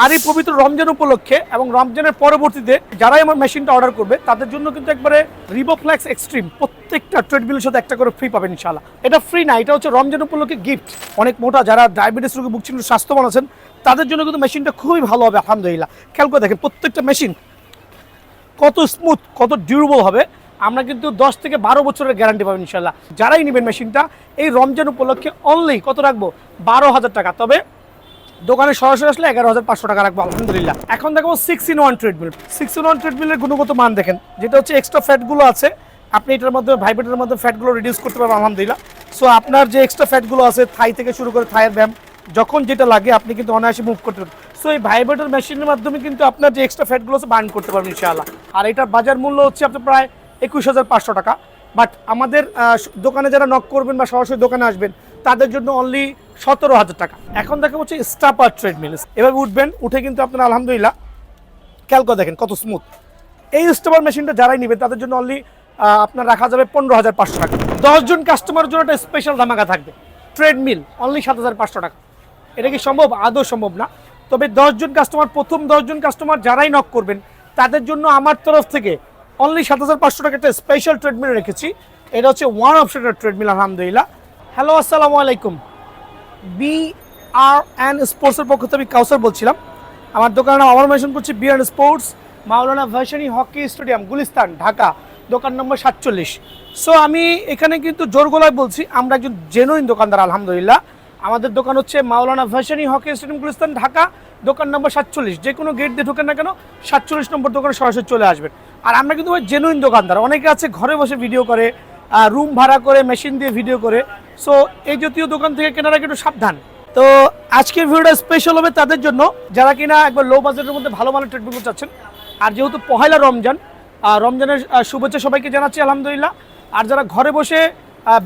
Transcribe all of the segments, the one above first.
আর এই পবিত্র রমজান উপলক্ষে এবং রমজানের পরবর্তীতে যারাই আমার মেশিনটা অর্ডার করবে তাদের জন্য কিন্তু একবারে রিবোফ্লেক্স এক্সট্রিম প্রত্যেকটা ট্রেডমিলের সাথে একটা করে ফ্রি পাবেন ইনশাআল্লাহ। এটা ফ্রি না, এটা হচ্ছে রমজান উপলক্ষে গিফট। অনেক মোটা যারা ডায়াবেটিস রোগে ভুগছেন, স্বাস্থ্যবান আছেন, তাদের জন্য কিন্তু মেশিনটা খুবই ভালো হবে আলহামদুলিল্লাহ। খেয়াল করে দেখেন প্রত্যেকটা মেশিন কত স্মুথ, কত ডিউরেবল হবে। আমরা কিন্তু 10 থেকে 12 বছরের গ্যারান্টি পাবেন ইনশাআল্লাহ। যারাই নেবেন মেশিনটা এই রমজান উপলক্ষে অনলি কত রাখবো, 12,000 টাকা। তবে দোকানে সরাসরি আসলে 11,500 টাকা রাখবো আলহামদুলিল্লাহ। এখন দেখো 6-in-1 ট্রেডমিল। 6-in-1 ট্রেডমিলের গুণগত মান দেখেন, যেটা হচ্ছে এক্সট্রা ফ্যাটগুলো আছে আপনি এটার মধ্যে ভাইব্রেটের মধ্যে ফ্যাটগুলো রিডিউস করতে পারবেন আলহামদুলিল্লাহ। সো আপনার যে এক্সট্রা ফ্যাটগুলো আছে থাই থেকে শুরু করে থাইয়ের ব্যায়াম যখন যেটা লাগে আপনি কিন্তু অনায়াসে মুভ করতে পারবেন। সো এই ভাইব্রেটর মেশিনের মাধ্যমে কিন্তু আপনার যে এক্সট্রা ফ্যাটগুলো আছে বার্ন করতে পারবেন ইনশাআল্লাহ। আর এটার বাজার মূল্য হচ্ছে আপনার প্রায় 21,500 টাকা। বাট আমাদের দোকানে যারা নক করবেন বা সরাসরি দোকানে আসবেন তাদের জন্য অনলি 17,000 টাকা। এখন দেখা হচ্ছে স্টাপার ট্রেডমিল। এভাবে উঠবেন, উঠে কিন্তু আপনারা আলহামদুলিল্লাহ খেয়াল করে দেখেন কত স্মুথ। এই স্টাপার মেশিনটা যারাই নেবেন তাদের জন্য অনলি আপনার রাখা যাবে 15,500 টাকা। 10 জন কাস্টমারের জন্য একটা স্পেশাল ধামাকা থাকবে, ট্রেডমিল অনলি 7,500 টাকা। এটা কি সম্ভব? আদৌ সম্ভব না। তবে 10 জন কাস্টমার, প্রথম 10 জন কাস্টমার যারাই নক করবেন তাদের জন্য আমার তরফ থেকে অনলি 7,500 টাকা একটা স্পেশাল ট্রেডমিল রেখেছি। এটা হচ্ছে ওয়ান অপশনের ট্রেডমিল আলহামদুলিল্লাহ। হ্যালো, আসসালামু আলাইকুম। BRN স্পোর্টসের পক্ষ থেকে আমি কাউসার বলছিলাম। আমার দোকানের নাম আবার মেনশন করছি, BRN স্পোর্টস, মাওলানা ভাসানী হকি স্টেডিয়াম, গুলিস্তান, ঢাকা, দোকান নম্বর 47। সো আমি এখানে কিন্তু জোর গলায় বলছি আমরা একজন জেনুইন দোকানদার আলহামদুলিল্লাহ। আমাদের দোকান হচ্ছে মাওলানা ভাসানী হকি স্টেডিয়াম, গুলিস্তান, ঢাকা, দোকান নম্বর 47। যে কোনো গেট দিয়ে ঢোকেন না কেন 47 নম্বর দোকানে সরাসরি চলে আসবেন। আর আমরা কিন্তু জেনুইন দোকানদার। অনেকে আছে ঘরে বসে ভিডিও করে, রুম ভাড়া করে, মেশিন দিয়ে ভিডিও করে। সো এই জাতীয় দোকান থেকে কেনারা একটু সাবধান। তো আজকের ভিডিওটা স্পেশাল হবে তাদের জন্য যারা কিনা একবার লো বাজেটের মধ্যে ভালো মানের ট্রেডমিল চাচ্ছেন। আর যেহেতু পহেলা রমজান, রমজানের শুভেচ্ছা সবাইকে জানাচ্ছি আলহামদুলিল্লাহ। আর যারা ঘরে বসে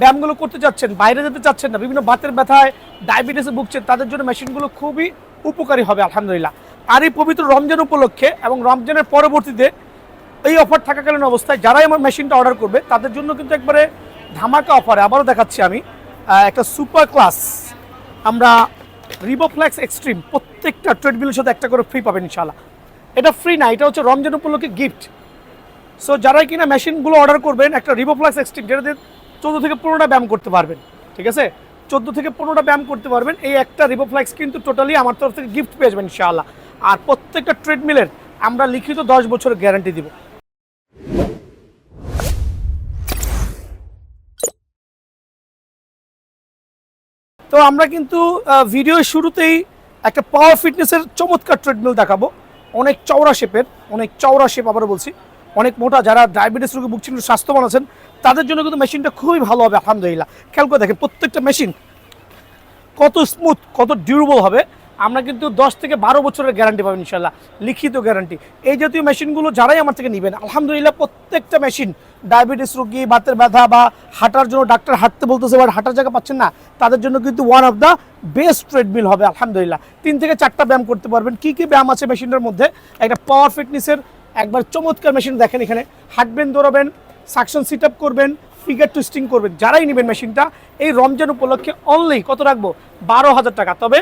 ব্যায়ামগুলো করতে চাচ্ছেন, বাইরে যেতে চাচ্ছেন না, বিভিন্ন বাতের ব্যথায় ডায়াবেটিসে ভুগছেন, তাদের জন্য মেশিনগুলো খুবই উপকারী হবে আলহামদুলিল্লাহ। আর এই পবিত্র রমজান উপলক্ষে এবং রমজানের পরবর্তীতে এই অফার থাকাকালীন অবস্থায় যারাই আমার মেশিনটা অর্ডার করবে তাদের জন্য কিন্তু একবারে ধামাকা অফারে আবারও দেখাচ্ছি আমি একটা সুপার ক্লাস আমরা রিবোফ্লেক্স এক্সট্রিম প্রত্যেকটা ট্রেডমিলের সাথে একটা করে ফ্রি পাবেন ইনশাআল্লাহ। এটা ফ্রি না, এটা হচ্ছে রমজান উপলক্ষে গিফট। সো যারাই কিনা মেশিনগুলো অর্ডার করবেন একটা রিবোফ্লেক্স এক্সট্রিম, যেটাতে 14 থেকে 15টা ব্যায়াম করতে পারবেন, ঠিক আছে? 14 থেকে 15টা ব্যায়াম করতে পারবেন। এই একটা রিবোফ্লেক্স কিন্তু টোটালি আমার তরফ থেকে গিফট পেয়ে যাবেন ইনশাআল্লাহ। আর প্রত্যেকটা ট্রেডমিলের আমরা লিখিত 10 বছরের গ্যারান্টি দিব। তো আমরা কিন্তু ভিডিওর শুরুতেই একটা পাওয়ার ফিটনেসের চমৎকার ট্রেডমিল দেখাবো। অনেক চওড়া শেপের, অনেক চওড়া শেপ, আবারও বলছি অনেক মোটা যারা ডায়াবেটিস রোগে ভুগছেন, স্বাস্থ্যবান আছেন, তাদের জন্য কিন্তু মেশিনটা খুবই ভালো হবে আলহামদুলিল্লাহ। খেয়াল করে দেখেন প্রত্যেকটা মেশিন কত স্মুথ, কত ডিউরেবল হবে। আমরা কিন্তু 10 থেকে 12 বছরের গ্যারান্টি পাবেন ইনশাআল্লাহ, লিখিত গ্যারান্টি। এই জাতীয় মেশিনগুলো যারাই আমার থেকে নেবেন আলহামদুলিল্লাহ প্রত্যেকটা মেশিন ডায়াবেটিস রোগী, বাতের ব্যথা বা হাঁটার জন্য ডাক্তার হাঁটতে বলতেছে বাট হাঁটার জায়গা পাচ্ছেন না, তাদের জন্য কিন্তু one of the best treadmill হবে আলহামদুলিল্লাহ। 3 থেকে 4টা ব্যায়াম করতে পারবেন। কী কী ব্যায়াম আছে মেশিনের মধ্যে? একটা পাওয়ার ফিটনেসের একবার চমৎকার মেশিন দেখেন, এখানে হাঁটবেন, দৌড়াবেন, সাকশন সিট আপ করবেন, ফিগার টুইস্টিং করবেন। যারাই নেবেন মেশিনটা এই রমজান উপলক্ষে অনলি কত রাখবো, 12,000 টাকা। তবে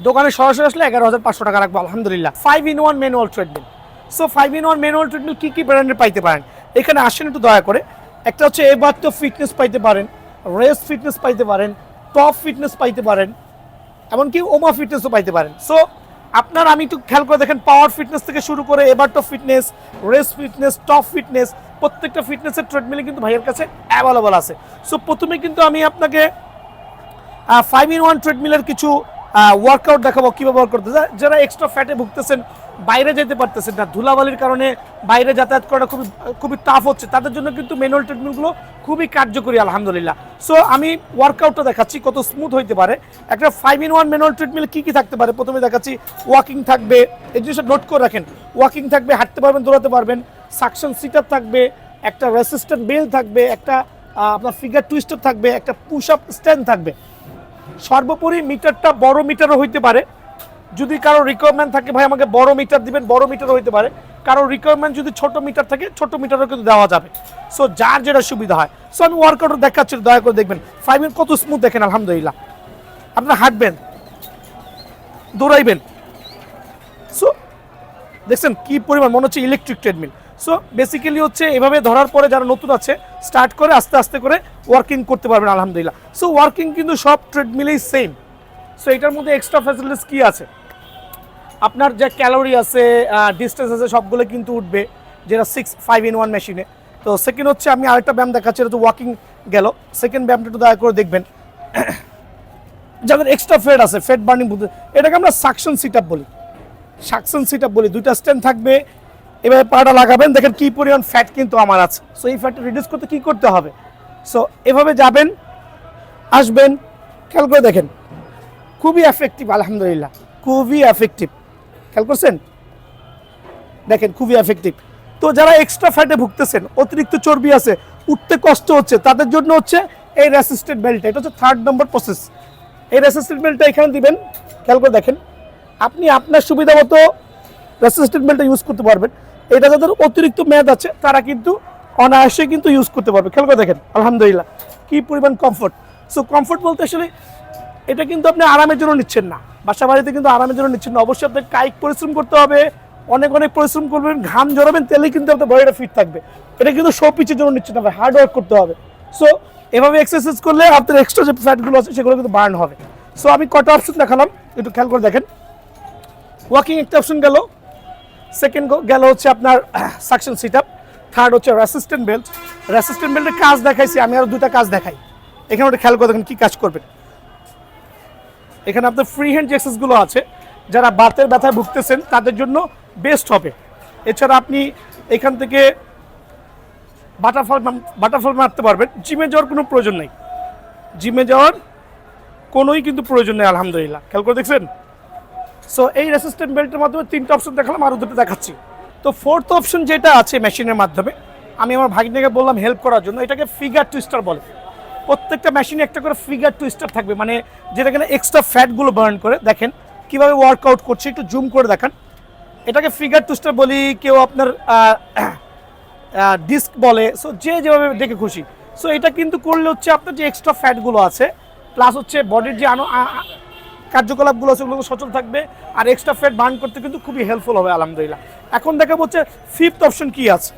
দোকানে সরাসরি আসলে 11,500 টাকা রাখবো আলহামদুলিল্লাহ। 5-in-1 manual treadmill. So 5-in-1 manual treadmill কী কী ব্র্যান্ডের পাইতে পারেন এখানে আসেন একটু দয়া করে। একটা হচ্ছে এবারতো ফিটনেস পাইতে পারেন, রেস ফিটনেস পাইতে পারেন, টপ ফিটনেস পাইতে পারেন, এমনকি ওমা ফিটনেসও পাইতে পারেন। সো আপনার আমি একটু খেয়াল করে দেখেন, পাওয়ার ফিটনেস থেকে শুরু করে এবারতো fitness, race fitness, top fitness, প্রত্যেকটা ফিটনেসের ট্রেডমিলে কিন্তু ভাইয়ের কাছে অ্যাভেলেবল আছে। সো প্রথমে কিন্তু আমি আপনাকে 5-in-1 ট্রেডমিলের কিছু ওয়ার্কআউট দেখাবো কীভাবে ওয়ার্ক করতে। যারা এক্সট্রা ফ্যাটে ভুগতেছেন, বাইরে যেতে পারতেছেন না, ধুলাবালির কারণে বাইরে যাতায়াত করা খুবই টাফ হচ্ছে, তাদের জন্য কিন্তু ম্যানুয়াল ট্রেডমিলগুলো খুবই কার্যকরী আলহামদুলিল্লাহ। সো আমি ওয়ার্কআউটটা দেখাচ্ছি কত স্মুথ হইতে পারে। একটা 5-in-1 ম্যানুয়াল ট্রেডমিল কী কী থাকতে পারে প্রথমে দেখাচ্ছি। ওয়াকিং থাকবে, এই জিনিসটা নোট করে রাখেন। ওয়াকিং থাকবে, হাঁটতে পারবেন, দৌড়াতে পারবেন, সাকশন সিট আপ থাকবে, একটা রেসিস্ট্যান্ট বেল থাকবে, একটা আপনার ফিগার টুইস্টার থাকবে, একটা পুশ আপ স্ট্যান্ড থাকবে। সর্বোপরি মিটারটা বড় মিটারও হইতে পারে, যদি কারো রিকোয়ারমেন্ট থাকে ভাই আমাকে বড় মিটার দিবেন, বড় মিটারও হইতে পারে। কারো রিকোয়ারমেন্ট যদি ছোট মিটার থাকে, ছোট মিটারও কিন্তু দেওয়া যাবে। সো যার যেটা সুবিধা হয়। সো আমি ওয়ার্কআউট দেখাচ্ছি, দয়া করে দেখবেন। 5 কত স্মুথ দেখেন আলহামদুলিল্লাহ। আপনারা হাঁটবেন, দৌড়াইবেন, দেখছেন কি পরিমাণ, মনে হচ্ছে ইলেকট্রিক ট্রেডমিল। সো বেসিক্যালি হচ্ছে এভাবে ধরার পরে যারা নতুন আছে স্টার্ট করে আস্তে আস্তে করে ওয়ার্কিং করতে পারবেন আলহামদুলিল্লাহ। সো ওয়ার্কিং কিন্তু সব ট্রেডমিলেই সেম। সো এটার মধ্যে এক্সট্রা ফ্যাসিলিটিস কী আছে, আপনার যে ক্যালোরি আছে, ডিস্টেন্স আছে, সবগুলো কিন্তু উঠবে, যেটা 5-in-1 মেশিনে। তো সেকেন্ড হচ্ছে আমি আরেকটা ব্যায়াম দেখাচ্ছি, এটা তো ওয়াকিং গেল। সেকেন্ড ব্যায়ামটা একটু দয়া করে দেখবেন, যাদের এক্সট্রা ফ্যাট আছে, ফ্যাট বার্নিং বুঝতে, এটাকে আমরা সাকশন সিট আপ বলি। সাকশন সিট আপ বলি, দুইটা স্ট্যান্ড থাকবে, এভাবে পাটা লাগাবেন, দেখেন কি পরিমাণ ফ্যাট কিন্তু আমার আছে। সো এই ফ্যাটটা রিডিউস করতে কী করতে হবে, সো এভাবে যাবেন, আসবেন, খেয়াল করে দেখেন, খুবই এফেক্টিভ আলহামদুলিল্লাহ, খুবই এফেক্টিভ। খেয়াল করছেন, দেখেন খুবই এফেক্টিভ। তো যারা এক্সট্রা ফ্যাটে ভুগতেছেন, অতিরিক্ত চর্বি আছে, উঠতে কষ্ট হচ্ছে, তাদের জন্য হচ্ছে এই রেসিস্টেন্ট বেল্টটা। এটা হচ্ছে 3rd নম্বর প্রসেস। এই রেসিস্টেন্ট বেল্টটা এখানে দিবেন, খেয়াল করে দেখেন, আপনি আপনার সুবিধা মতো রেসিস্টেন্ট বেল্টটা ইউজ করতে পারবেন। এটা যাদের অতিরিক্ত মেয়াদ আছে তারা কিন্তু অনায়াসে কিন্তু ইউজ করতে পারবে। খেয়াল করে দেখেন আলহামদুলিল্লাহ কি পরিমাণ কমফোর্ট। সো কমফোর্ট বলতে আসলে এটা কিন্তু আপনি আরামের জন্য নিচ্ছেন না, বাসা বাড়িতে কিন্তু আরামের জন্য নিচ্ছেন না, অবশ্যই আপনাকে কায়িক পরিশ্রম করতে হবে, অনেক অনেক পরিশ্রম করবেন, ঘাম ঝরাবেন, তেলেই কিন্তু আপনার বডিটা ফিট থাকবে। এটা কিন্তু শো পিচের জন্য নিচ্ছেন না, হার্ড ওয়ার্ক করতে হবে। সো এভাবে এক্সারসাইজ করলে আপনার এক্সট্রা যে ফ্যাটগুলো আছে সেগুলো কিন্তু বার্ন হবে। সো আমি কটা অপশন দেখালাম, একটু খেয়াল করে দেখেন। ওয়াকিং একটা অপশন গেল, সেকেন্ড গেল হচ্ছে আপনার সাকশন সিট আপ, থার্ড হচ্ছে রেসিস্ট্যান্ট বেল্ট। রেসিস্ট্যান্ট বেল্টের কাজ দেখাইছি, আমি আরও 2টা কাজ দেখাই। এখানে ওটা খেয়াল করে দেখেন কী কাজ করবেন। এখানে আপনার ফ্রি হ্যান্ড যে এক্সারসাইজগুলো আছে, যারা বাতের ব্যথায় ভুগতেছেন তাদের জন্য বেস্ট হবে। এছাড়া আপনি এখান থেকে বাটারফ্লাই মারতে পারবেন। জিমে যাওয়ার কোনো প্রয়োজন নেই, জিমে যাওয়ার কোনোই কিন্তু প্রয়োজন নেই আলহামদুলিল্লাহ। খেয়াল করে দেখছেন। সো এই রেসিস্ট্যান্ট বেল্টের মাধ্যমে 3টা অপশন দেখালাম, আরও 2টো দেখাচ্ছি। তো 4th অপশন যেটা আছে মেশিনের মাধ্যমে, আমি আমার ভাগ্নিকে বললাম হেল্প করার জন্য, এটাকে ফিগার টুইস্টার বলে। প্রত্যেকটা মেশিনে একটা করে ফিগার টুইস্টার থাকবে, মানে যেটা কিনা এক্সট্রা ফ্যাটগুলো বার্ন করে। দেখেন কীভাবে ওয়ার্কআউট করছে, একটু জুম করে দেখান। এটাকে ফিগার টুইস্টার বলি, কেউ আপনার ডিস্ক বলে। সো যে যেভাবে দেখে খুশি। সো এটা কিন্তু করলে হচ্ছে আপনার যে এক্সট্রা ফ্যাটগুলো আছে, প্লাস হচ্ছে বডির যে কার্যকলাপগুলো আছে ওগুলো সচল থাকবে, আর এক্সট্রা ফ্যাট বার্ন করতে কিন্তু খুবই হেল্পফুল হবে আলহামদুলিল্লাহ। এখন দেখা হচ্ছে 5th অপশন কী আছে।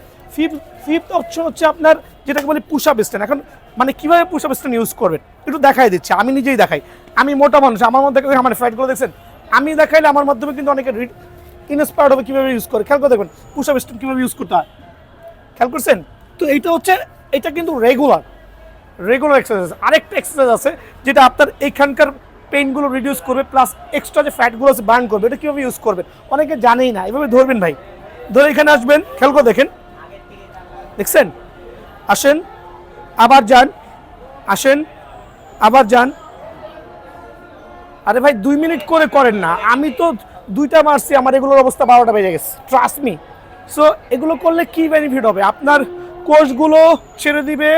ফিফথ অপশন হচ্ছে আপনার যেটাকে বলি পুশ আপ স্ট্যান্ড। এখন মানে কীভাবে পুশ আপ স্ট্যান্ড ইউজ করবেন একটু দেখাই দিচ্ছে, আমি নিজেই দেখাই। আমি মোটা মানুষ, আমার মধ্যে আমার ফ্যাটগুলো দেখছেন, আমি দেখাইলে আমার মাধ্যমে কিন্তু অনেকে ইন্সপায়ার্ড হবে কীভাবে ইউজ করে। খেয়াল করে দেখবেন পুশ আপ স্ট্যান্ড কীভাবে ইউজ করতে হয়, খেয়াল করছেন। তো এইটা হচ্ছে, এটা কিন্তু রেগুলার এক্সারসাইজ। আরেকটা এক্সারসাইজ আছে যেটা আপনার এইখানকার পেইনগুলো রিডিউস করবে, প্লাস এক্সট্রা যে ফ্যাটগুলো আছে বার্ন করবে। এটা কীভাবে ইউজ করবেন অনেকে জানেই না। এভাবে ধরবেন ভাই, ধরে এখানে আসবেন, খেয়াল করে দেখেন, দেখছেন, আসেন আবার যান, আসেন আবার যান। আরে ভাই 2 মিনিট করে করেন না, আমি তো 2টা মারছি, আমার এগুলোর অবস্থা 12টা বেজে গেছে, ট্রাস্ট মি। সো এগুলো করলে কি বেনিফিট হবে, আপনার কোষগুলো ছেড়ে দিবে,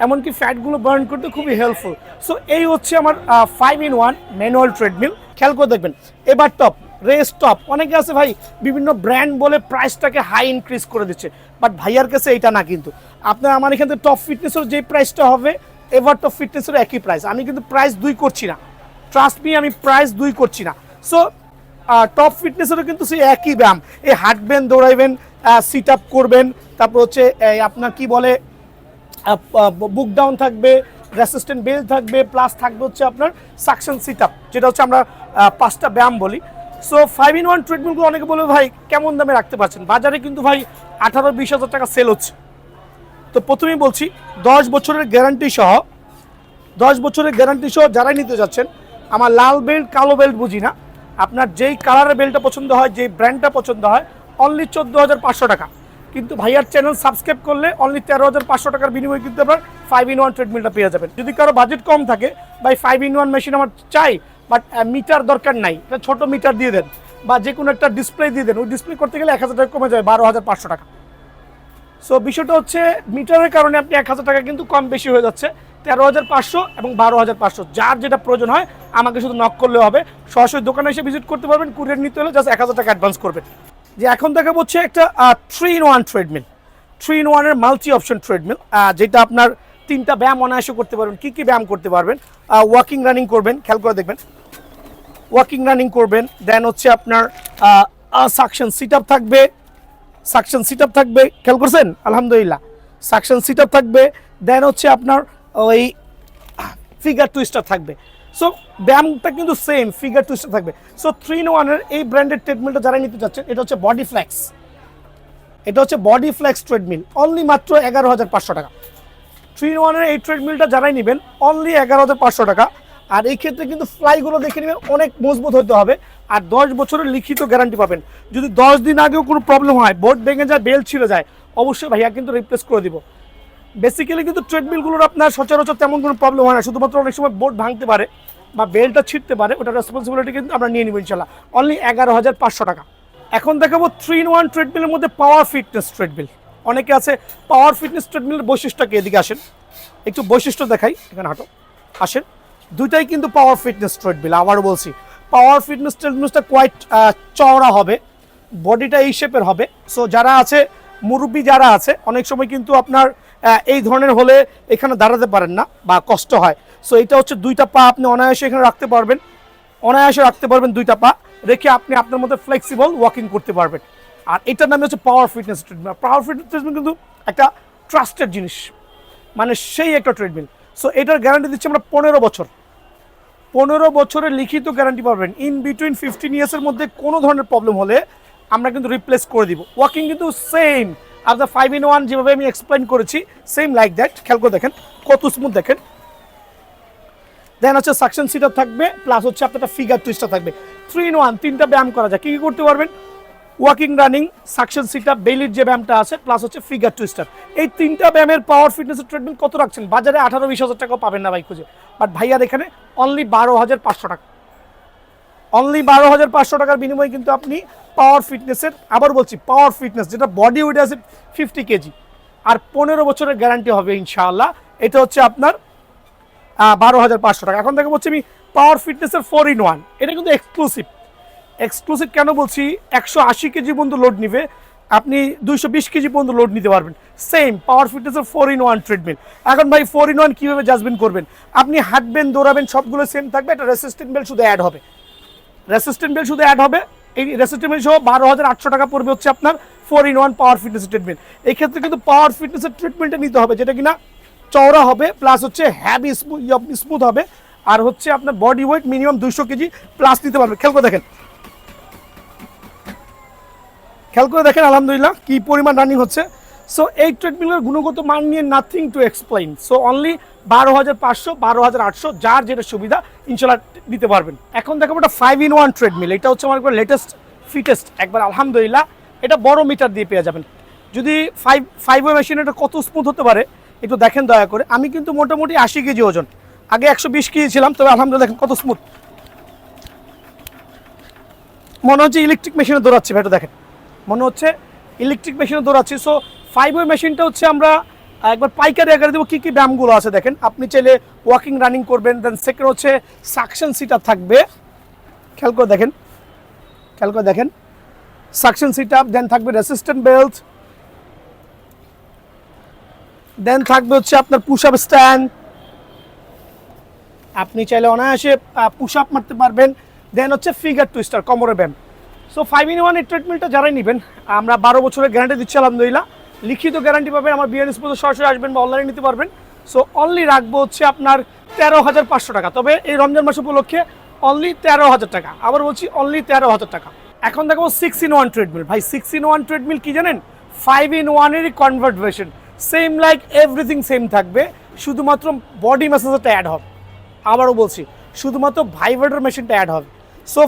এমনকি ফ্যাটগুলো বার্ন করতে খুবই হেল্পফুল। সো এই হচ্ছে আমার 5-in-1 ম্যানুয়াল ট্রেডমিল। খেয়াল করে দেখবেন। এবার টপ রেস টপ, অনেকে আছে ভাই বিভিন্ন ব্র্যান্ড বলে প্রাইসটাকে হাই ইনক্রিজ করে দিচ্ছে, বাট ভাইয়ার কাছে এটা না। কিন্তু আপনার আমার এখান থেকে টপ ফিটনেসের যে প্রাইসটা হবে, এবার টপ ফিটনেসের একই প্রাইস। আমি কিন্তু প্রাইস 2 করছি না, ট্রাস্ট মি, আমি প্রাইস 2 করছি না। সো টপ ফিটনেসেরও কিন্তু সেই একই ব্যায়াম, এই হাঁটবেন, দৌড়াইবেন, সিট আপ করবেন, তারপর হচ্ছে আপনার কি বলে বুক ডাউন থাকবে, রেসিস্ট্যান্ট বেল্ট থাকবে, প্লাস থাকবে হচ্ছে আপনার সাকশন সিট আপ, যেটা হচ্ছে আমরা 5টা ব্যায়াম বলি। সো 5-in-1 ট্রিটমেন্টগুলো অনেকে বলবে ভাই কেমন দামে রাখতে পারছেন, বাজারে কিন্তু ভাই 18-20 হাজার টাকা সেল হচ্ছে। তো প্রথমেই বলছি 10 বছরের গ্যারান্টি সহ, 10 বছরের গ্যারান্টি সহ যারাই নিতে যাচ্ছেন, আমার লাল বেল্ট কালো বেল্ট বুঝি না, আপনার যেই কালারের বেল্টটা পছন্দ হয়, যেই ব্র্যান্ডটা পছন্দ হয়, অনলি 14,500 টাকা। কিন্তু ভাইয়ার চ্যানেল সাবস্ক্রাইব করলে অনলি 13,500 টাকার বিনিময়ে কিন্তু আপনার 5-in-1 ট্রেডমিলটা পেয়ে যাবেন। যদি কারো বাজেট কম থাকে, ভাই 5-in-1 মেশিন আমার চাই, বাট মিটার দরকার নাই, একটা ছোটো মিটার দিয়ে দেন, বা যে কোনো একটা ডিসপ্লে দিয়ে দেন। ওই ডিসপ্লে করতে গেলে 1,000 টাকা কমে যাবে, 12,500 টাকা। সো বিষয়টা হচ্ছে মিটারের কারণে আপনি 1,000 টাকা কিন্তু কম বেশি হয়ে যাচ্ছে, 13,500 এবং 12,500। যার যেটা প্রয়োজন হয় আমাকে শুধু নক করলে হবে, সরাসরি দোকানে এসে ভিজিট করতে পারবেন। কুরিয়ার নিতে হলে জাস্ট 1,000 টাকা অ্যাডভান্স করবেন। যে এখন দেখাবো হচ্ছে একটা 3-in-1 ট্রেডমিল, 3-in-1 এর মাল্টি অপশন ট্রেডমিল, যেটা আপনার 3টা ব্যায়াম অনায়াসে করতে পারবেন। কী কী ব্যায়াম করতে পারবেন, ওয়াকিং রানিং করবেন, খেয়াল করে দেখবেন, ওয়াকিং রানিং করবেন, দেন হচ্ছে আপনার সাকশন সিট আপ থাকবে, সাকশন সিট আপ থাকবে, খেয়াল করছেন আলহামদুলিল্লাহ, সাকশন সিট আপ থাকবে। দেন হচ্ছে আপনার ওই ফিগার টুইস্টার থাকবে। সো ব্যায়ামটা কিন্তু সেম, ফিগার টুইস্টার থাকবে। সো 3-in-1 এই ব্র্যান্ডেড ট্রেডমিলটা যারা নিতে চাচ্ছেন, এটা হচ্ছে বডি ফ্লেক্স, এটা হচ্ছে বডি ফ্লেক্স ট্রেডমিল, অনলি মাত্র 11,500 টাকা। 3-in-1 এই ট্রেডমিলটা যারাই নেবেন অনলি 11,500 টাকা। আর এই ক্ষেত্রে কিন্তু ফ্লাইগুলো দেখে নেবেন, অনেক মজবুত হতে হবে। আর 10 বছরের লিখিত গ্যারান্টি পাবেন। যদি 10 দিন আগেও কোনো প্রবলেম হয়, বোর্ড ভেঙে যায়, বেল্ট ছিঁড়ে যায়, অবশ্যই ভাইয়া কিন্তু রিপ্লেস করে দিব। বেসিক্যালি কিন্তু ট্রেডমিলগুলোর আপনার সচরাচর তেমন কোনো প্রবলেম হয় না, শুধুমাত্র অনেক সময় বোর্ড ভাঙতে পারে বা বেল্টটা ছিঁড়তে পারে, ওটা রেসপন্সিবিলিটি কিন্তু আমরা নিয়ে নিব ইনশাল্লাহ। অনলি 11,500 টাকা। এখন দেখাবো 3-in-1 ট্রেডমিলের মধ্যে পাওয়ার ফিটনেস ট্রেডমিল। অনেকে আছে পাওয়ার ফিটনেস ট্রেডমিলের বৈশিষ্ট্যকে, এদিকে আসেন একটু বৈশিষ্ট্য দেখাই, এখানে হাঁটো, আসেন। দুইটাই কিন্তু পাওয়ার ফিটনেস ট্রেডমিল। আবারও বলছি, পাওয়ার ফিটনেস ট্রেডমিলটা কোয়াইট চওড়া হবে, বডিটা এই শেপের হবে। সো যারা আছে মুরব্বী যারা আছে, অনেক সময় কিন্তু আপনার এই ধরনের হলে এখানে দাঁড়াতে পারেন না বা কষ্ট হয়। সো এটা হচ্ছে দুইটা পা আপনি অনায়াসে এখানে রাখতে পারবেন, অনায়াসে রাখতে পারবেন দুইটা পা রেখে আপনি আপনার মধ্যে ফ্লেক্সিবল ওয়াকিং করতে পারবেন। আর এটার নামে হচ্ছে পাওয়ার ফিটনেস ট্রেডমিল। পাওয়ার ফিটনেস ট্রেডমিল কিন্তু একটা ট্রাস্টেড জিনিস, মানে সেই একটা ট্রেডমিল। সো এটার গ্যারান্টি দিচ্ছি আমরা 15 বছর, 15 বছরের লিখিত গ্যারান্টি পাবেন। ইন বিটুইন 15 ইয়ার্সের মধ্যে কোনো ধরনের প্রবলেম হলে আমরা কিন্তু রিপ্লেস করে দিব। ওয়াকিং কিন্তু সেম আপনার 5-in-1 যেভাবে আমি এক্সপ্লেন করেছি, সেম লাইক দ্যাট। খেয়াল করে দেখেন কত স্মুথ, দেখেন। দেন হচ্ছে সাকশন সিট আপ থাকবে, প্লাস হচ্ছে আপনার ফিগার টুইস্টার থাকবে। 3-in-1 তিনটা ব্যায়াম করা যায়। কী কী করতে পারবেন? Walking, running, suction sit up, বেলির যে ব্যায়ামটা আছে, প্লাস হচ্ছে ফিগার টুইস্টার। এই তিনটা ব্যায়ামের পাওয়ার ফিটনেসের ট্রেডমিল কত রাখছেন? বাজারে 18-20 হাজার টাকাও পাবেন না ভাই খুঁজে, বাট ভাইয়ার এখানে অনলি 12,500 টাকা। অনলি 12,500 টাকার বিনিময়ে কিন্তু আপনি পাওয়ার ফিটনেসের, আবার বলছি পাওয়ার ফিটনেস, যেটা বডি ওয়েট আছে 50 কেজি আর 15 বছরের গ্যারান্টি হবে ইনশাআল্লাহ। এটা হচ্ছে আপনার 12,500 টাকা। এখন দেখে বলছি আমি পাওয়ার ফিটনেসের 4-in-1, এটা কিন্তু এক্সক্লুসিভ। এক্সক্লুসিভ কেন বলছি? 180 কেজি পর্যন্ত লোড নিবে, আপনি 220 কেজি পর্যন্ত লোড নিতে পারবেন। সেম পাওয়ার ফিটনেসের 4-in-1 ট্রেডমিল। এখন ভাই 4-in-1 কীভাবে জাজমেন্ট করবেন? আপনি হাঁটবেন, দৌড়াবেন, সবগুলো সেম থাকবে। একটা রেসিস্ট্যান্ট বেল্ট শুধু অ্যাড হবে, রেসিস্ট্যান্ট বেল্ট শুধু অ্যাড হবে। এই রেসিস্ট্যান্ট বেল্ট সহ 12,800 টাকা পড়বে হচ্ছে আপনার 4-in-1 পাওয়ার ফিটনেস ট্রিটমেন্ট। এই ক্ষেত্রে কিন্তু পাওয়ার ফিটনেসের ট্রিটমেন্টটা নিতে হবে, যেটা কিনা চওড়া হবে, প্লাস হচ্ছে হ্যাভি স্মুথ হবে, আর হচ্ছে আপনার body weight minimum 200 KG plus নিতে পারবে। খেয়াল করে দেখেন, খেয়াল করে দেখেন আলহামদুলিল্লাহ কি পরিমাণ রানিং হচ্ছে। সো এই ট্রেডমিলের গুণগত মান নিয়ে nothing to explain. So only 12,500, 12,800, যার যেটা সুবিধা ইনশাল্লাহ নিতে পারবেন। এখন দেখাবো একটা 5-in-1 ট্রেডমিল। এটা হচ্ছে আমার একবার লেটেস্ট ফিটেস্ট, একবার আলহামদুলিল্লাহ এটা বড় মিটার দিয়ে পেয়ে যাবেন। যদি 5 মেশিন এটা কত স্মুথ হতে পারে একটু দেখেন দয়া করে। আমি কিন্তু মোটামুটি 80 কেজি ওজন, আগে 120 কেজি ছিলাম, তবে আলহামদুলিল্লাহ দেখেন কত স্মুথ, মনে হচ্ছে ইলেকট্রিক মেশিনে দৌড়াচ্ছি ভাই। এটা দেখেন, মনে হচ্ছে ইলেকট্রিক মেশিনে দৌড়াচ্ছি। সো 5 মেশিনটা হচ্ছে আমরা একবার পাইকারি আকারে দেবো কী কী ব্যায়ামগুলো আছে দেখেন। আপনি চাইলে ওয়াকিং, রানিং করবেন। দেন সেকেন্ড হচ্ছে সাকশন সিট আপ থাকবে, খেয়াল করে দেখেন, খেয়াল করে দেখেন সাকশন সিট আপ। দেন থাকবে রেসিস্ট্যান্ট বেল্ট, দেন থাকবে হচ্ছে আপনার পুশ আপ স্ট্যান্ড, আপনি চাইলে অনায়াসে পুশ আপ মারতে পারবেন। দেন হচ্ছে ফিগার টুইস্টার, কোমরের ব্যায়াম। সো 5-in-1 এই ট্রিটমেন্টটা যারাই নেবেন, আমরা 12 বছরের গ্যারান্টি দিচ্ছি আলহামদুলিল্লাহ। লিখিত গ্যারান্টি পাবেন, আমার বিএনএস পর্যন্ত সরাসরি আসবেন বা অনলাইনে নিতে পারবেন। সো অনলি রাখবো হচ্ছে আপনার 13,500 টাকা। তবে এই রমজান মাস উপলক্ষে অনলি 13,000 টাকা। আবার বলছি অনলি 13,000 টাকা। এখন দেখো 6-in-1 ট্রেডমিল। ভাই 6-in-1 ট্রেডমিল কি জানেন? 5-in-1 এরই convert version. Same like everything same থাকবে, শুধুমাত্র বডি ম্যাসাজটা অ্যাড হবে। আবারও বলছি শুধুমাত্র ভাইব্রেটর মেশিনটা অ্যাড হবে। সো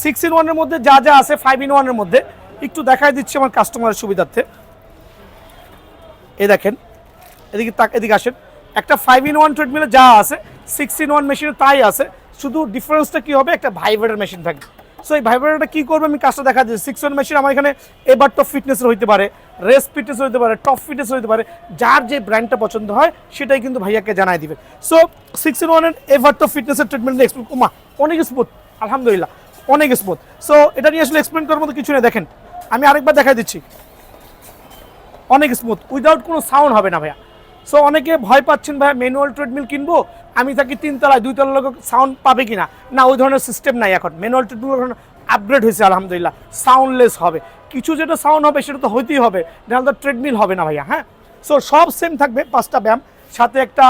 6-in-1 এর মধ্যে যা যা আছে 5-in-1 এর মধ্যে একটু দেখাই দিচ্ছি আমার কাস্টমারের সুবিধার্থে। এই দেখেন, এদিকে এদিকে আসেন। একটা 5-in-1 ট্রেডমিলে যা আছে 6-in-1 মেশিনে তাই আছে, শুধু ডিফারেন্সটা কী হবে, একটা ভাইব্রেটর মেশিন থাকবে। সো এই ভাইব্রেটরটা কী করবে আমি কাজটা দেখা দিচ্ছি। 6-in-1 মেশিন আমার এখানে এবার টপ ফিটনেসের হইতে পারে, রেস ফিটনেস হইতে পারে, টপ ফিটনেস হইতে পারে, যার যে ব্র্যান্ডটা পছন্দ হয় সেটাই কিন্তু ভাইয়াকে জানাই দিবে। সো 6-in-1 এর এভার টপ ফিটনেসের ট্রিটমেন্ট এক্সপ্লেন অনেক স্মুথ আলহামদুলিল্লাহ, অনেক স্মুথ। সো এটা নিয়ে আসলে এক্সপ্লেন করার মতো কিছু নেই। দেখেন আমি আরেকবার দেখাই দিচ্ছি, অনেক স্মুথ, উইদাউট কোনো সাউন্ড হবে না ভাইয়া। সো অনেকে ভয় পাচ্ছেন ভাইয়া ম্যানুয়াল ট্রেডমিল কিনবো, আমি থাকি 3 তলায়, 2 তলার লোক সাউন্ড পাবে কিনা, না ওই ধরনের সিস্টেম নাই এখন। ম্যানুয়াল ট্রেডমিল আপগ্রেড হয়েছে আলহামদুলিল্লাহ, সাউন্ডলেস হবে। কিছু যেটা সাউন্ড হবে সেটা তো হইতেই হবে, নাহলে তো ট্রেডমিল হবে না ভাইয়া। হ্যাঁ, সো সব সেম থাকবে, 5টা ব্যায়াম, সাথে একটা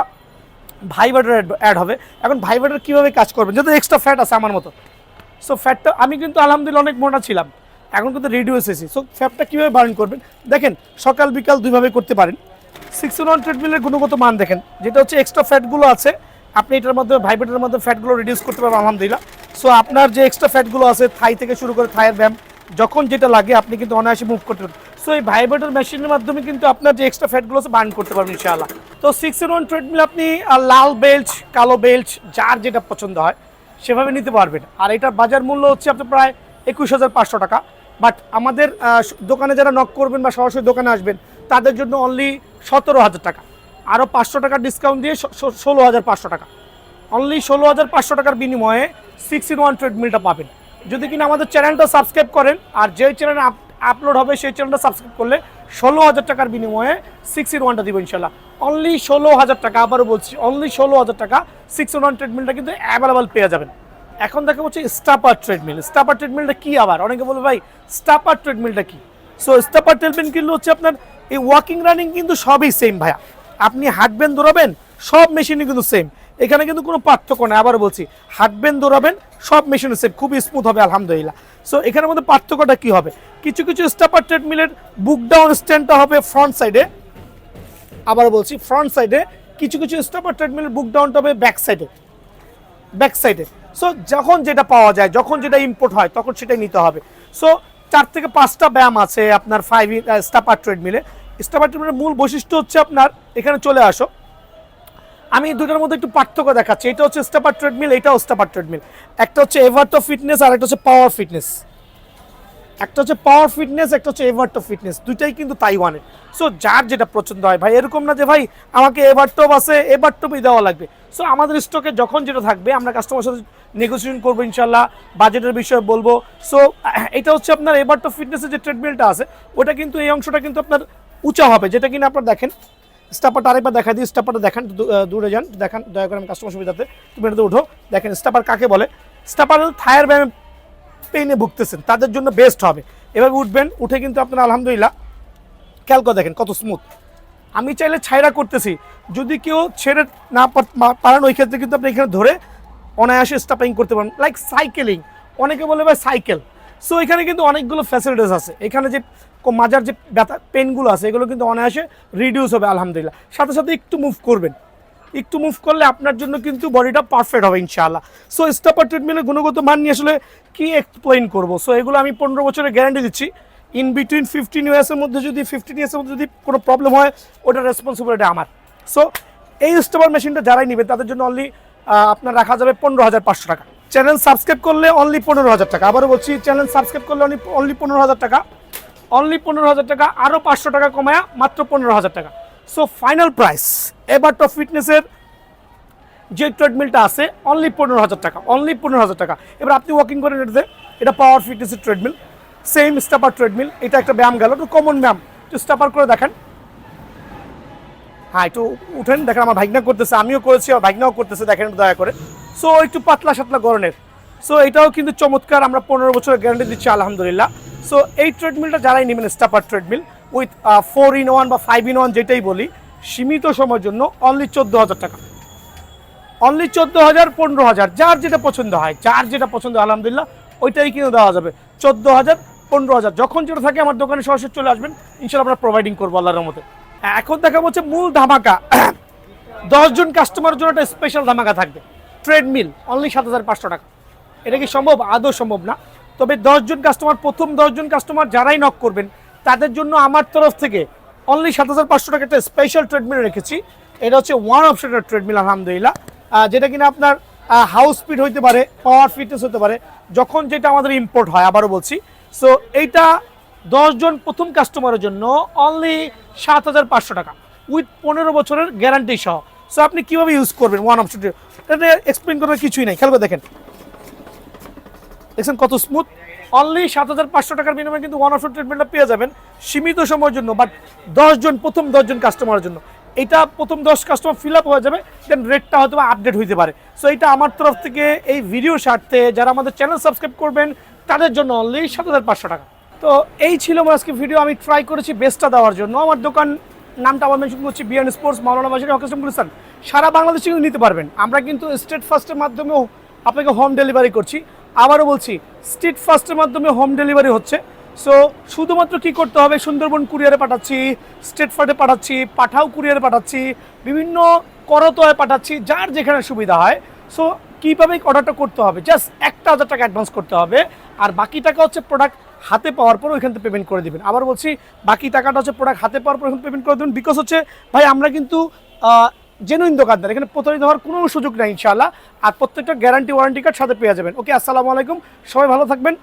ভাইব্রেটর অ্যাড হবে। এখন ভাইব্রেটর কীভাবে কাজ করবেন, যেহেতু এক্সট্রা ফ্যাট আছে আমার মতো, সো ফ্যাটটা আমি কিন্তু আলহামদুলিল্লাহ অনেক মোটা ছিলাম, এখন কিন্তু রিডিউস হয়েছি। সো ফ্যাটটা কীভাবে বার্ন করবেন দেখেন, সকাল বিকাল দুইভাবে করতে পারেন। 6-in-1 ট্রেডমিলের গুণগত মান দেখেন, যেটা হচ্ছে এক্সট্রা ফ্যাটগুলো আছে আপনি এটার মধ্যে ভাইব্রেটরের মধ্যে ফ্যাটগুলো রিডিউস করতে পারবেন আলহামদুলিল্লাহ। সো আপনার যে এক্সট্রা ফ্যাটগুলো আছে থাই থেকে শুরু করে থাইয়ের ব্যায়াম যখন যেটা লাগে আপনি কিন্তু অনায়াসে মুভ করতে পারবেন। সো এই ভাইব্রেটর মেশিনের মাধ্যমে কিন্তু আপনার যে এক্সট্রা ফ্যাটগুলো আছে বার্ন করতে পারবেন ইনশাআল্লাহ। তো 6-in-1 ট্রেডমিল আপনি লাল বেল্ট, কালো বেল্ট, যার যেটা পছন্দ হয় সেভাবে নিতে পারবেন। আর এটার বাজার মূল্য হচ্ছে আপনার প্রায় 21,500 টাকা। বাট আমাদের দোকানে যারা নক করবেন বা সরাসরি দোকানে আসবেন তাদের জন্য অনলি 17,000 টাকা, আরও 500 টাকা ডিসকাউন্ট দিয়ে 16,500 টাকা, অনলি 16,500 টাকার বিনিময়ে 6-in-1 ট্রেডমিলটা পাবেন যদি কিনা আমাদের চ্যানেলটা সাবস্ক্রাইব করেন। আর যে চ্যানেলে আপলোড হবে সেই চ্যানেলটা সাবস্ক্রাইব করলে 16,000 টাকার বিনিময়ে 6-in-1টা দিব ইনশাল্লাহ। অনলি 16,000 টাকা, আবারও বলছি অনলি 16,000 টাকা 6-in-1 ট্রেডমিলটা কিন্তু অ্যাভেলেবল পেয়ে যাবেন। এখন দেখা হচ্ছে স্টাপার ট্রেডমিল। স্টাপার ট্রেডমিলটা কি, আবার অনেকে বলবে ভাই স্টাপার ট্রেডমিলটা কি। সো স্টাপার ট্রেডমিল কিন্তু হচ্ছে আপনার এই ওয়াকিং রানিং কিন্তু সবই সেম ভাইয়া, আপনি হাঁটবেন দৌড়াবেন সব মেশিনই কিন্তু সেম, এখানে কিন্তু কোনো পার্থক্য নেই। আবার বলছি হাঁটবেন দৌড়াবেন সব মেশিন সেম, খুবই স্মুথ হবে আলহামদুলিল্লাহ। সো এখানের মধ্যে পার্থক্যটা কি হবে, কিছু কিছু স্টাপার ট্রেডমিলের বুক ডাউন স্ট্যান্ডটা হবে ফ্রন্ট সাইডে, আবার বলছি ফ্রন্ট সাইডে, কিছু কিছু স্টাপার ট্রেডমিলের বুক ডাউনটা হবে ব্যাক সাইডে। সো যখন যেটা পাওয়া যায়, যখন যেটা ইম্পোর্ট হয় তখন সেটাই নিতে হবে। সো 4 থেকে 5টা ব্যায়াম আছে আপনার স্টাপার ট্রেডমিলে। স্টাপার ট্রেডমিলের মূল বৈশিষ্ট্য হচ্ছে আপনার, এখানে চলে আসো, আমি দুটোর মধ্যে একটু পার্থক্য দেখাচ্ছি। এটা হচ্ছে স্টাপার ট্রেডমিল, এটাও স্টাপার ট্রেডমিল। একটা হচ্ছে এভারটো ফিটনেস আর একটা হচ্ছে পাওয়ার ফিটনেস, একটা হচ্ছে পাওয়ার ফিটনেস, একটা হচ্ছে এভারটো ফিটনেস, দুইটাই কিন্তু তাইওয়ানের। সো যার যেটা পছন্দ হয় ভাই, এরকম না যে ভাই আমাকে এভারটপ আছে এভারটপই দেওয়া লাগবে। সো আমাদের স্টকে যখন যেটা থাকবে আমরা কাস্টমার সাথে নেগোসিয়েশন করবো ইনশাল্লাহ, বাজেটের বিষয়ে বলবো। সো এটা হচ্ছে আপনার এভারটপ ফিটনেসের যে ট্রেডমিলটা আছে ওটা কিন্তু এই অংশটা কিন্তু আপনার উঁচা হবে, যেটা কিনা আপনার দেখেন স্টাপারটা আরেকবার দেখা দিই, স্টাপারটা দেখান, দূরে যান দেখান দয়া করে, আমি কাস্টমার সুবিধাতে তুমি এটাতে উঠো। দেখেন স্টাপার কাকে বলে, স্টাপার থায়ার ব্যায়ামে পেইনে ভুগতেছেন তাদের জন্য বেস্ট হবে। এভাবে উঠবেন, উঠে কিন্তু আপনার আলহামদুলিল্লাহ খেয়াল করে দেখেন কত স্মুথ। আমি চাইলে ছাইরা করতেছি, যদি কেউ ছেড়ে না পারেন ওই ক্ষেত্রে কিন্তু আপনি এখানে ধরে অনায়াসে স্টাপিং করতে পারেন, লাইক সাইকেলিং, অনেকে বলে ভাই সাইকেল। সো এখানে কিন্তু অনেকগুলো ফ্যাসিলিটিস আছে, এখানে যে মাজার যে ব্যথা পেনগুলো আছে এগুলো কিন্তু অনায়াসে রিডিউস হবে আলহামদুলিল্লাহ। সাথে সাথে একটু মুভ করবেন, একটু মুভ করলে আপনার জন্য কিন্তু বডিটা পারফেক্ট হবে ইনশাআল্লাহ। সো স্টাপার ট্রেডমিলের গুণগত মান নিয়ে আসলে কি এক্সপ্লেইন করবো। সো এগুলো আমি 15 বছরের গ্যারান্টি দিচ্ছি। ইন বিটুইন 15 ইয়ার্সের মধ্যে যদি 15 ইয়ার্সের মধ্যে যদি কোনো প্রবলেম হয় ওটার রেসপন্সিবিলিটি আমার। সো এই স্টাপার মেশিনটা যারাই নেবে তাদের জন্য অনলি আপনার রাখা যাবে 15,500 টাকা। চ্যানেল সাবস্ক্রাইব করলে অনলি 15,000 টাকা, আবারও বলছি চ্যানেল সাবস্ক্রাইব করলে অনলি 15,000 টাকা, অনলি 15,000 টাকা, আরও 500 টাকা কমায়া মাত্র 15,000 টাকা। সো ফাইনাল প্রাইস এভারটো ফিটনেসের যে ট্রেডমিলটা আছে অনলি 15,000 টাকা, অনলি 15,000 টাকা। এবার আপনি ওয়াকিং করেন এটাতে, এটা পাওয়ার ফিটনেসের ট্রেডমিল, সেম স্টাপার ট্রেডমিল। এটা একটা ব্যায়াম গেল, একটু কমন ব্যায়াম, একটু স্টাপার করে দেখেন। হ্যাঁ একটু উঠেন, দেখেন আমার ভাইগনা করতেছে, আমিও করেছি আর ভাইগনাও করতেছে, দেখেন দয়া করে। সো একটু পাতলা সাতলা গরনের। সো এটাও কিন্তু চমৎকার, আমরা 15 বছরের গ্যারান্টি দিচ্ছি আলহামদুলিল্লাহ। সো এই ট্রেডমিলটা যারাই নেবেন স্টাপার ট্রেডমিল উইথ 4-in-1 বা 5-in-1 যেটাই বলি, সীমিত সময়ের জন্য অনলি 14,000 টাকা, অনলি 14,000, 15,000, যার যেটা পছন্দ হয়, যার যেটা পছন্দ আলহামদুলিল্লাহ ওইটাই কিন্তু দেওয়া যাবে। 14,000, 15,000, যখন যেটা থাকে আমার দোকানে সরাসরি চলে আসবেন ইনশাল্লাহ আমরা প্রোভাইডিং করবো আল্লাহর রহমতে। এখন দেখা হচ্ছে মূল ধামাকা 10 জন কাস্টমারের জন্য একটা স্পেশাল ধামাকা থাকবে। ট্রেডমিল অনলি 7,500 টাকা। এটা কি সম্ভব? আদৌ সম্ভব না। তবে 10 জন কাস্টমার, প্রথম 10 জন কাস্টমার যারাই নক করবেন তাদের জন্য আমার তরফ থেকে অনলি 7,500 টাকা একটা স্পেশাল ট্রেডমিল রেখেছি। এটা হচ্ছে ওয়ান অপশনের ট্রেডমিল আলহামদুলিল্লাহ, যেটা কিনা আপনার হাউস স্পিড হইতে পারে, পাওয়ার ফিটনেস হতে পারে, যখন যেটা আমাদের ইম্পোর্ট হয়, আবারও বলছি। সো এইটা 10 জন প্রথম কাস্টমারের জন্য অনলি 7,500 টাকা উইথ 15 বছরের গ্যারান্টি সহ। সো আপনি কীভাবে ইউজ করবেন ওয়ান অপশন, এটা এক্সপ্লেন করার কিছুই নাই, খেয়াল করে দেখেন, দেখছেন কত স্মুথ। অনলি 7,500 টাকার বিনিময়ে কিন্তু ওয়ান অপশন ট্রিটমেন্টটা পেয়ে যাবেন সীমিত সময়ের জন্য, বাট 10 জন, প্রথম 10 জন কাস্টমারের জন্য। এটা প্রথম 10 কাস্টমার ফিল আপ হয়ে যাবে, দেন রেটটা হয়তো আপডেট হইতে পারে। সো এটা আমার তরফ থেকে এই ভিডিও স্বার্থে যারা আমাদের চ্যানেল সাবস্ক্রাইব করবেন তাদের জন্য অনলি 7,500 টাকা। তো এই ছিল আমার আজকে ভিডিও। আমি ট্রাই করেছি বেস্টটা দেওয়ার জন্য। আমার দোকান নামটা আবার মেনশন করছি, বিয়ান স্পোর্টস, মাওলানা বাজারে হকাসম গুলিস্তান। সারা বাংলাদেশে কিন্তু নিতে পারবেন। আমরা কিন্তু স্ট্রিট ফাস্টের মাধ্যমেও আপনাকে হোম ডেলিভারি করছি। আবারও বলছি, স্ট্রিট ফাস্টের মাধ্যমে হোম ডেলিভারি হচ্ছে। সো শুধুমাত্র কি করতে হবে, সুন্দরবন কুরিয়ারে পাঠাচ্ছি, স্ট্রিট ফাস্টে পাঠাচ্ছি, পাঠাও কুরিয়ারে পাঠাচ্ছি, বিভিন্ন করতোয় পাঠাচ্ছি, যার যেখানে সুবিধা হয়। সো কীভাবে অর্ডারটা করতে হবে, জাস্ট 1,000 টাকা অ্যাডভান্স করতে হবে, আর বাকি টাকা হচ্ছে প্রোডাক্ট হাতে পাওয়ার পর ওইখান থেকে পেমেন্ট করে দেবেন। আবার বলছি, বাকি টাকাটা হচ্ছে প্রোডাক্ট হাতে পাওয়ার পর ওখানে পেমেন্ট করে দেবেন। বিকজ হচ্ছে ভাই আমরা কিন্তু জেনুইন দোকানদার, এখানে প্রতারিত হওয়ার কোনো সুযোগ নেই ইনশাআল্লাহ। আর প্রত্যেকটা গ্যারান্টি ওয়ারেন্টি কার্ড সাথে পেয়ে যাবেন। ওকে, আসসালামু আলাইকুম, সবাই ভালো থাকবেন।